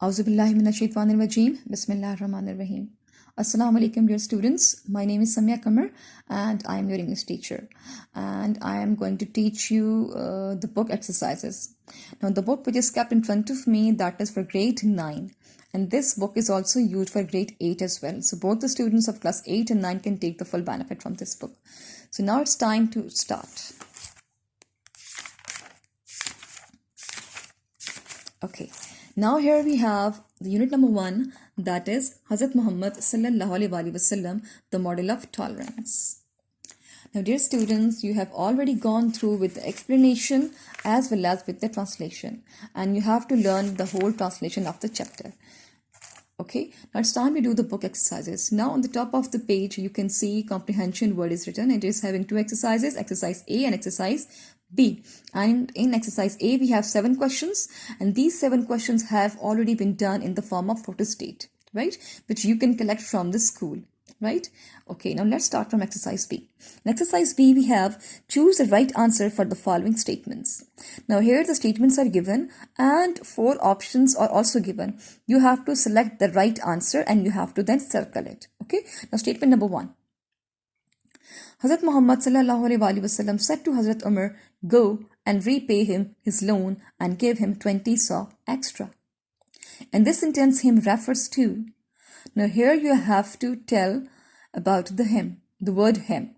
Auzubillahiminash-shaytanir-rajeem. Bismillahir-rahmanir-rahim. Assalamu alaikum, dear students. My name is Samia Kamar and I am your English teacher. And I am going to teach you the book exercises. Now, the book which is kept in front of me, that is for grade 9. And this book is also used for grade 8 as well. So both the students of class 8 and 9 can take the full benefit from this book. So now it's time to start. Okay. Now here we have the unit number 1, that is Hazrat Muhammad sallallahu alaihi wasallam, the model of tolerance. Now dear students, you have already gone through with the explanation as well as with the translation, and you have to learn the whole translation of the chapter. Okay, now it's time to do the book exercises. Now on the top of the page you can see comprehension word is written. It is having two exercises, exercise A and exercise B. And in exercise A we have 7 questions, and these 7 questions have already been done in the form of photostat, right, which you can collect from the school, right? Okay, now let's start from exercise B. In exercise B we have choose the right answer for the following statements. Now here the statements are given and 4 options are also given. You have to select the right answer and you have to then circle it. Okay, now statement number 1. Hazrat Muhammad sallallahu alaihi wasallam said to Hazrat Umar, go and repay him his loan and give him 20 saw extra. And this sentence him refers to. Now here you have to tell about the him, the word him.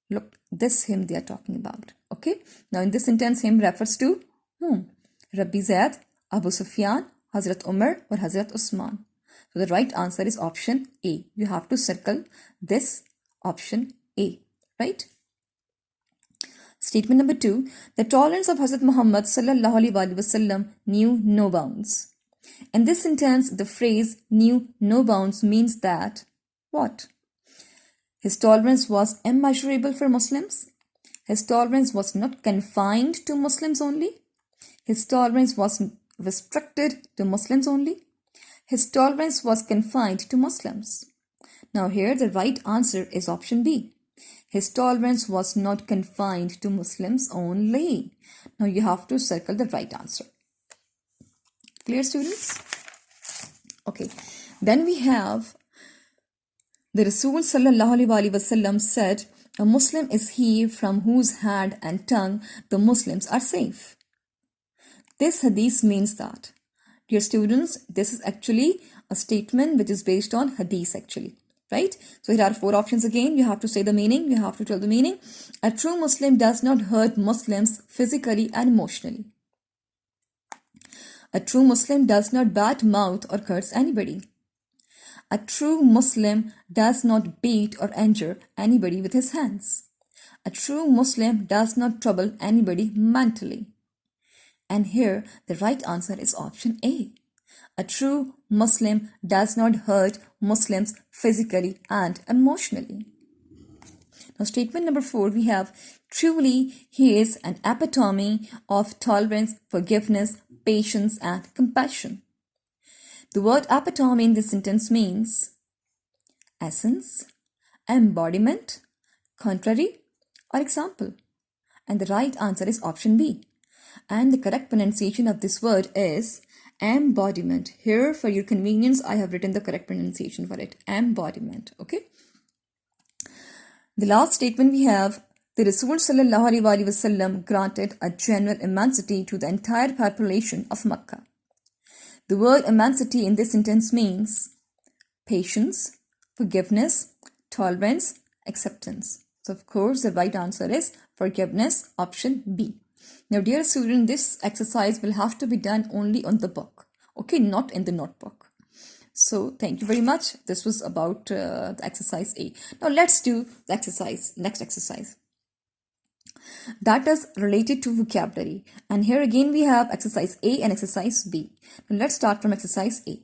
Look, this him they are talking about. Okay. Now in this sentence him refers to whom? Rabbi Zaid, Abu Sufyan, Hazrat Umar or Hazrat Usman. So the right answer is option A. You have to circle this option A. Right? Statement number 2. The tolerance of Hazrat Muhammad sallallahu alaihi wasallam knew no bounds. In this sentence, the phrase knew no bounds means that what? His tolerance was immeasurable for Muslims. His tolerance was not confined to Muslims only. His tolerance was restricted to Muslims only. His tolerance was confined to Muslims. Now here the right answer is option B. His tolerance was not confined to Muslims only. Now you have to circle the right answer. Clear, students? Okay. Then we have the Rasul sallallahu alaihi wasallam said, a Muslim is he from whose hand and tongue the Muslims are safe. This hadith means that, dear students, this is actually a statement which is based on hadith actually. Right? So here are 4 options again. You have to say the meaning. You have to tell the meaning. A true Muslim does not hurt Muslims physically and emotionally. A true Muslim does not bad mouth or curse anybody. A true Muslim does not beat or injure anybody with his hands. A true Muslim does not trouble anybody mentally. And here the right answer is option A. A true Muslim does not hurt Muslims physically and emotionally. Now statement number 4 we have, truly he is an epitome of tolerance, forgiveness, patience and compassion. The word epitome in this sentence means essence, embodiment, contrary or example. And the right answer is option B. And the correct pronunciation of this word is embodiment. Here for your convenience I have written the correct pronunciation for it, embodiment. Okay. The last statement we have, the Rasul sallallahu alaihi wasallam granted a general immensity to the entire population of Makkah. The word immensity in this sentence means patience, forgiveness, tolerance, acceptance. So of course the right answer is forgiveness, option B. Now dear student, this exercise will have to be done only on the book, okay, not in the notebook. So thank you very much. This was about the exercise A. Now let's do the exercise, next exercise. That is related to vocabulary. And here again we have exercise A and exercise B. Now let's start from exercise A.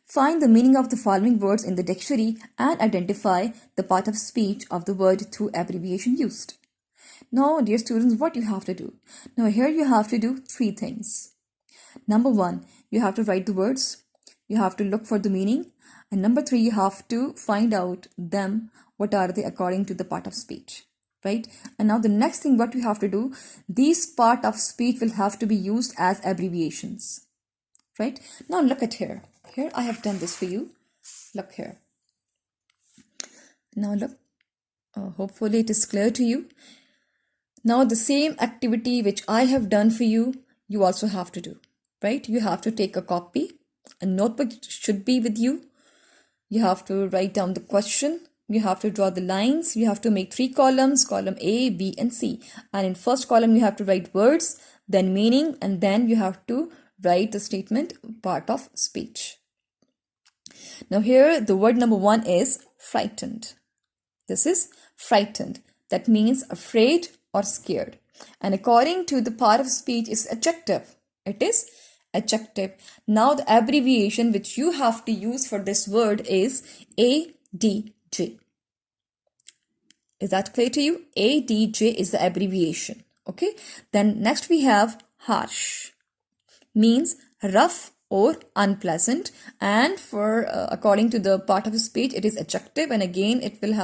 Find the meaning of the following words in the dictionary and identify the part of speech of the word through abbreviation used. Now, dear students, what you have to do? Now, here you have to do 3 things. Number 1, you have to write the words. You have to look for the meaning. And number 3, you have to find out them. What are they according to the part of speech? Right? And now the next thing what you have to do, these part of speech will have to be used as abbreviations. right? Now look at here. Here I have done this for you. Look here. Now look. Hopefully it is clear to you. Now the same activity which I have done for you, you also have to do, right? You have to take a copy. A notebook should be with you. You have to write down the question. You have to draw the lines. You have to make 3 columns, column A, B, and C. And in first column, you have to write words, then meaning, and then you have to write the statement part of speech. Now here, the word number 1 is frightened. This is frightened. That means afraid or scared. And according to the part of speech is adjective. It is adjective. Now the abbreviation which you have to use for this word is ADJ. Is that clear to you? ADJ is the abbreviation. Okay. Then next we have harsh. Means rough or unpleasant, and for according to the part of speech it is adjective, and again it will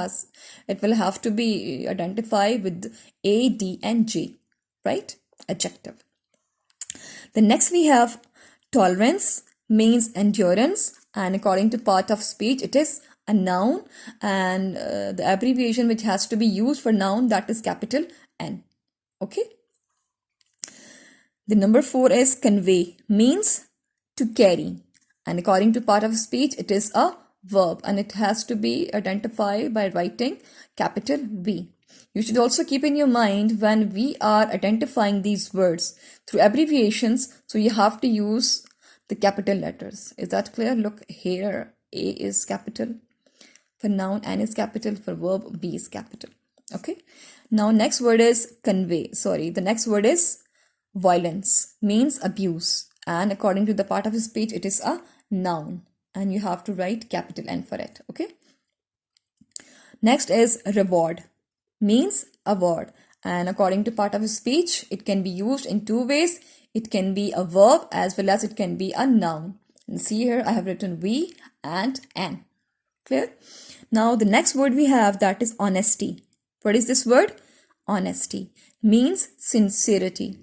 have to be identified with A, D, and J, right? Adjective. Then next we have tolerance, means endurance, and according to part of speech it is a noun, and the abbreviation which has to be used for noun, that is capital N. Okay. The number 4 is convey, means to carry, and according to part of speech it is a verb, and it has to be identified by writing capital V. You should also keep in your mind when we are identifying these words through abbreviations, so you have to use the capital letters. Is that clear? Look here, A is capital for noun, N is capital for verb, V is capital. Okay. Now next word is convey. The next word is violence, means abuse, and according to the part of speech it is a noun, and you have to write capital N for it. Okay. Next is reward, means award, and according to part of speech it can be used in 2 ways. It can be a verb as well as it can be a noun. And see here I have written V and N. Clear? Now the next word we have, that is honesty. What is this word? Honesty means sincerity.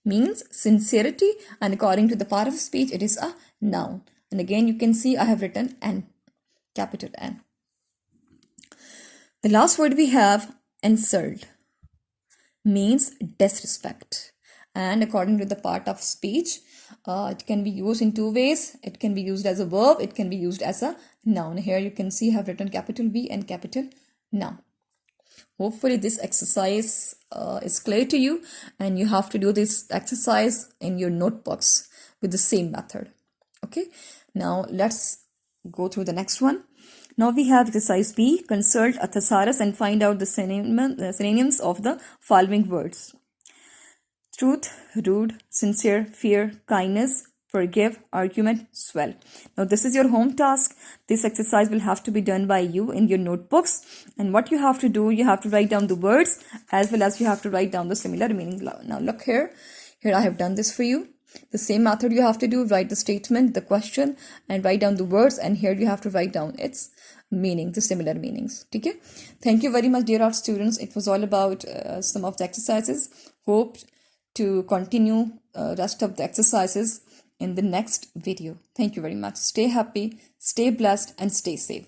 Means sincerity, and according to the part of speech it is a noun, and again you can see I have written N, capital N. The last word we have insult, means disrespect, and according to the part of speech it can be used in 2 ways. It can be used as a verb, it can be used as a noun. Here you can see I have written capital V and capital noun. Hopefully this exercise is clear to you, and you have to do this exercise in your notebooks with the same method. Okay, now let's go through the next one. Now we have exercise B, consult a thesaurus and find out the synonyms of the following words. Truth, rude, sincere, fear, kindness, forgive, argument, swell. Now this is your home task. This exercise will have to be done by you in your notebooks, and what you have to do, you have to write down the words as well as you have to write down the similar meaning. Now look here I have done this for you. The same method you have to do, write the statement, the question, and write down the words, and here you have to write down its meaning, the similar meanings. Okay. Thank you very much, dear art students. It was all about some of the exercises. Hope to continue rest of the exercises in the next video. Thank you very much. Stay happy, stay blessed, and stay safe.